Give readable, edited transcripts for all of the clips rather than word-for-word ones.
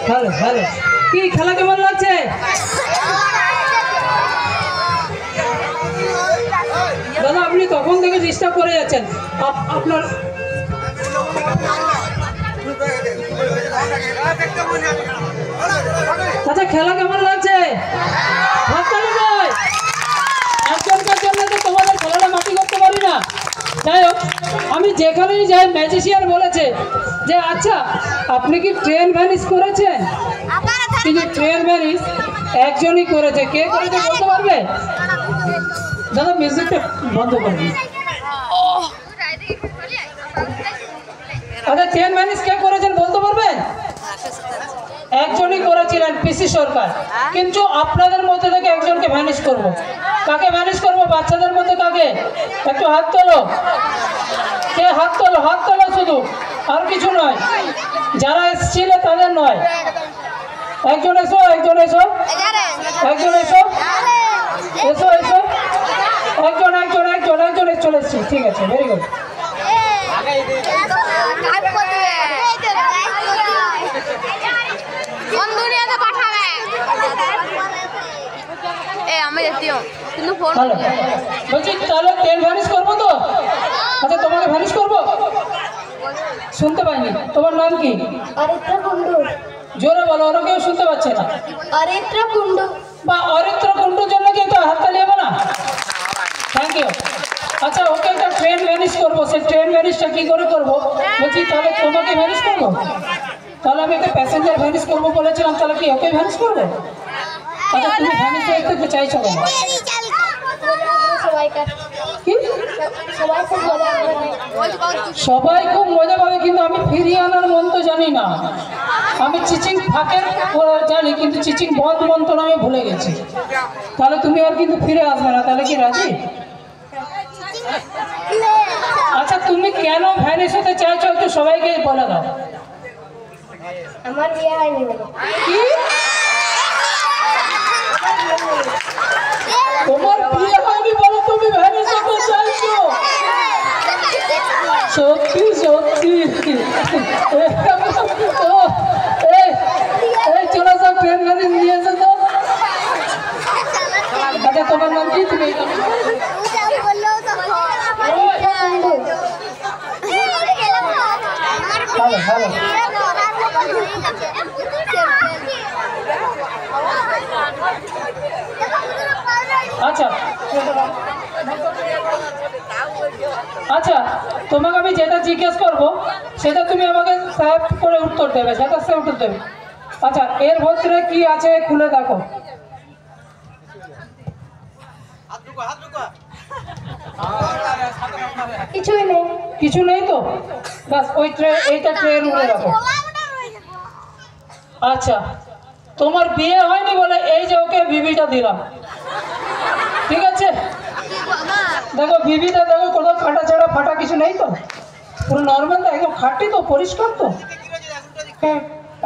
Hello hello, কি খেলা কেমন লাগছে? দাদা আপনি তখন থেকে ডিস্টার্ব করে যাচ্ছেন। আপনার আচ্ছা খেলা কেমন লাগছে? একজনকার জন্য তো তোমাদের খেলাটা মাটি করতে পারি না। যাই হোক, আমি যেখানেই যাই ম্যাজিশিয়ান বলেছে যে আচ্ছা আপনি কি ট্রেন ভ্যানিশ করেছেন? কিন্তু ট্রেন ভ্যানিশ একজনই করেছে। কে করেছে বলতে পারবে? দাদা মিউজিকটা বন্ধ করে দিন। আচ্ছা ট্রেন ভ্যানিশ কে করেছেন বলতে পারবেন? একজনই করেছিলেন, পিসি সরকার। কিন্তু আপনাদের মধ্যে থেকে একজনকে ভ্যানিশ করব। কাকে ভ্যানিশ করব? বাচ্চাদের মধ্যে কাকে? একটু হাত তোলো। কে হাত তোলো? হাত তোলো শুধু, আর কিছু নয়। যারা এসেছিল তাদের নয়। একজন এসো, একজন এসো, একজন এসো, এসো এসো, একজন একজন একজন একজন চলে এসছি। ঠিক আছে, ভেরি গুড। বলছি তাহলে ট্রেন ভ্যানিশ করবো তো? আচ্ছা তোমাকে ভ্যানিশ করবো? শুনতে পাইনি, তোমার নাম কি? অরিত্র কুণ্ডু। জোরে বলো, ওরা কেউ শুনতে পাচ্ছে না। অরিত্র কুণ্ডু। বা অরিত্র কুণ্ডুর জন্য কি একটু হাততালি হবে না? Thank you. আচ্ছা ওকে একটা ট্রেন ভ্যানিশ করবো। সেই ট্রেন ভ্যানিশটা কি করে করবো? বলছি তাহলে তোমাকে ভ্যানিশ করবো? তাহলে আমি একটা প্যাসেঞ্জার ভ্যানিশ করবো বলেছিলাম, তাহলে কি ওকে ভ্যানিশ করবো? আচ্ছা তুমি ভ্যানিশ করতে চাইছো কেন? সবাই খুব মজা পাবে, কিন্তু আমি ফিরিয়ে আনার মন্ত্র জানি না। আমি চিচিং ফাঁকের জানি, কিন্তু চিচিং বন্ধ মন্ত্র আমি ভুলে গেছি। তাহলে তুমি আর কিন্তু ফিরে আসবে না। তাহলে কি রাজি? আচ্ছা তুমি কেন ভ্যানিশ হতে চাইছো একটু সবাইকে বলে দাও। আমার বিয়ে হয়নি। কি? তোমার বিয়ে হয়নি বলো তুমি ভ্যানিশ হতে চাইছো? সত্যি সত্যি। এই চলে যাও, ট্রেন ভ্যানিশ নিয়ে এসে তো। আচ্ছা তোমার নাম কি? তুমি ভালো ভালো। আচ্ছা আচ্ছা তোমাকে আমি যেটা জিজ্ঞেস করবো সেটা তুমি আমাকে সাহেব করে উত্তর দেবে, সেটা সে উত্তর দেবে। আচ্ছা এর ভেতরে কি আছে খুলে দেখো। কিছুই নেই। কিছু নেই তো? বাস ওই এইটা ট্রেন উড়ে রাখো। আচ্ছা তোমার বিয়ে হয়নি বলে এই যে ওকে বিবিটা দিলাম, ঠিক আছে? দেখো বিবিটা দেখো, কোথাও কাটা ছাড়া ফাটা কিছু নেই তো? পুরো নর্মাল তো, একদম খাঁটি তো, পরিষ্কার তো? হ্যাঁ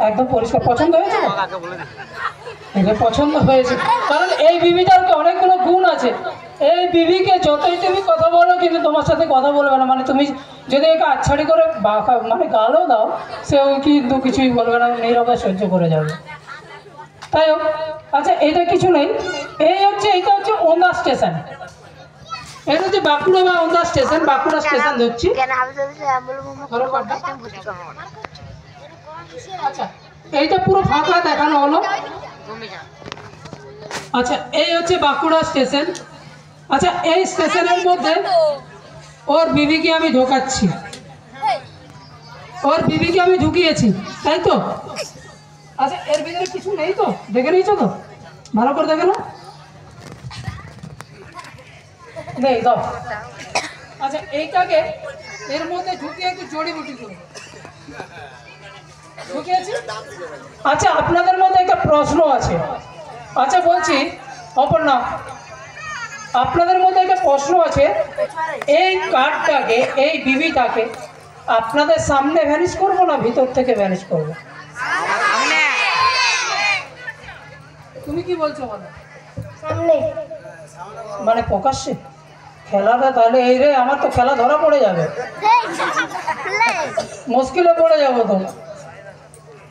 একদম পরিষ্কার। পছন্দ হয়েছে? এটা পছন্দ হয়েছে, কারণ এই বিবিটার অনেকগুলো গুণ আছে। এই বিবিকে যতই তুমি কথা বলো কিন্তু তোমার সাথে কথা বলবে না। মানে তুমি যদি একে আচ্ছাড়ি করে মানে গালও দাও, সেও কিন্তু কিছুই বলবে না, নীরবে সহ্য করে যাবে। তাই হোক, আচ্ছা এটা কিছু নেই। এইটা হচ্ছে ওন্দা স্টেশন। এটা হচ্ছে বাঁকুড়া বা ওন্দা স্টেশন। বাঁকুড়া স্টেশন ধরছি। আচ্ছা এইটা পুরো ফাঁকা দেখানো হলো। আচ্ছা এই হচ্ছে বাঁকুড়া স্টেশন। আচ্ছা এই স্টেশনের মধ্যে ওর বিবিকে আমি ঢোকাচ্ছি, ওর বিবিকে আমি ঢুকিয়েছি, তাই তো? আচ্ছা এর ভিতরে কিছু নেই তো? দেখে নিয়েছো তো? ভালো করে দেখে না? নেই দাও। আচ্ছা এইটাকে এর মধ্যে ঢুকিয়ে একটু জড়িবুটি করো। ঢুকিয়েছি। আচ্ছা আপনাদের মধ্যে একটা প্রশ্ন আছে। আচ্ছা বলছি অপর্ণা, আপনাদের মধ্যে একটা প্রশ্ন আছে। এই কার্ডটাকে, এই বিবিটাকে আপনাদের সামনে ভ্যানিশ করবো না ভিতর থেকে ভ্যানিশ করবো? তুমি কি বলছো? বলো। সামনে। মানে প্রকাশ্যে খেলাটা? তাহলে এই রে আমার তো খেলা ধরা পড়ে যাবে। মুশকিলে পড়ে যাবো তো।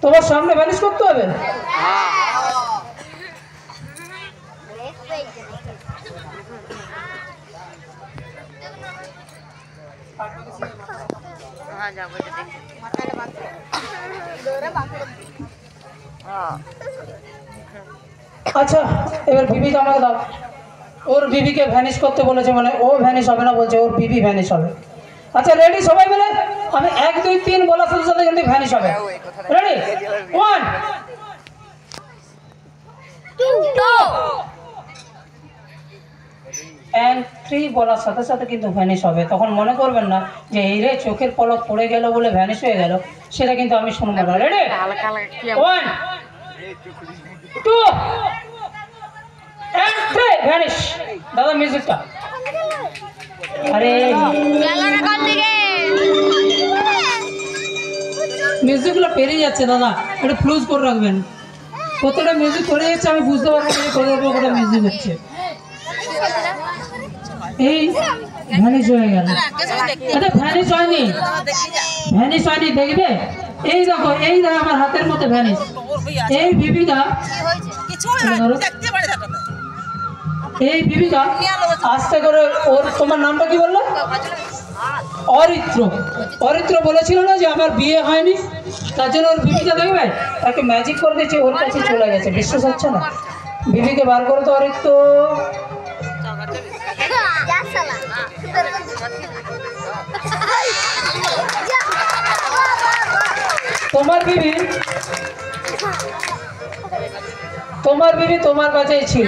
তোমার সামনে ভ্যানিশ করতে হবে। আচ্ছা এবার বিবিটা আমাকে দাও। ওর বিবিকে ভ্যানিশ করতে বলেছে, মানে ও ভ্যানিশ হবে না বলছে, ওর বিবি ভ্যানিশ হবে। আচ্ছা রেডি সবাই মিলে? আমি 1 2 3 বলার সাথে সাথে কিন্তু ভ্যানিশ হবে। রেডি 1 2 and 3 বলার সাথে সাথে কিন্তু ভ্যানিশ হবে। তখন মনে করবেন না যে এই রে চোখের পলক পড়ে গেল বলে ভ্যানিশ হয়ে গেল, সেটা কিন্তু আমি শুনবো না। Ready 1 2 and 3 vanish. দাদা মিউজিকটা। আরে মিউজিকগুলো পেরিয়ে যাচ্ছে দাদা, এটা ক্লোজ করে রাখবেন। কতটা মিউজিক করে যাচ্ছে আমি বুঝতে পারবো না কতটা মিউজিক হচ্ছে। এই ভ্যানিশ হয়ে গেল। আরে ভ্যানিশ হয়নি, ভ্যানিশ হয়নি, দেখবে এই দেখো, এই দেখো আমার হাতের মধ্যে ভ্যানিশ। এই বিবিটা, এই বিবিটা আস্তে করে ওর, তোমার নামটা কি বললো? অরিত্র। অরিত্র বলেছিল না যে আমার বিয়ে হয়নি, তার জন্য ওর বিবিটা দেখবে তাকে ম্যাজিক করে দিয়েছে, ওর কাছে চলে গেছে। বিশ্বাস হচ্ছে না? বিবিকে বার করে তো অরিত্র। তোমার বিবি, তোমার বিবি তোমার কাছেই ছিল,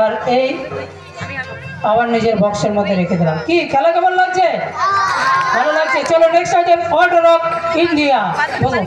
আর এই আবার নিজের বক্সের মধ্যে রেখে দিলাম। কি খেলা কেমন লাগছে? ভালো লাগছে। চলো next item, order of India. বলো।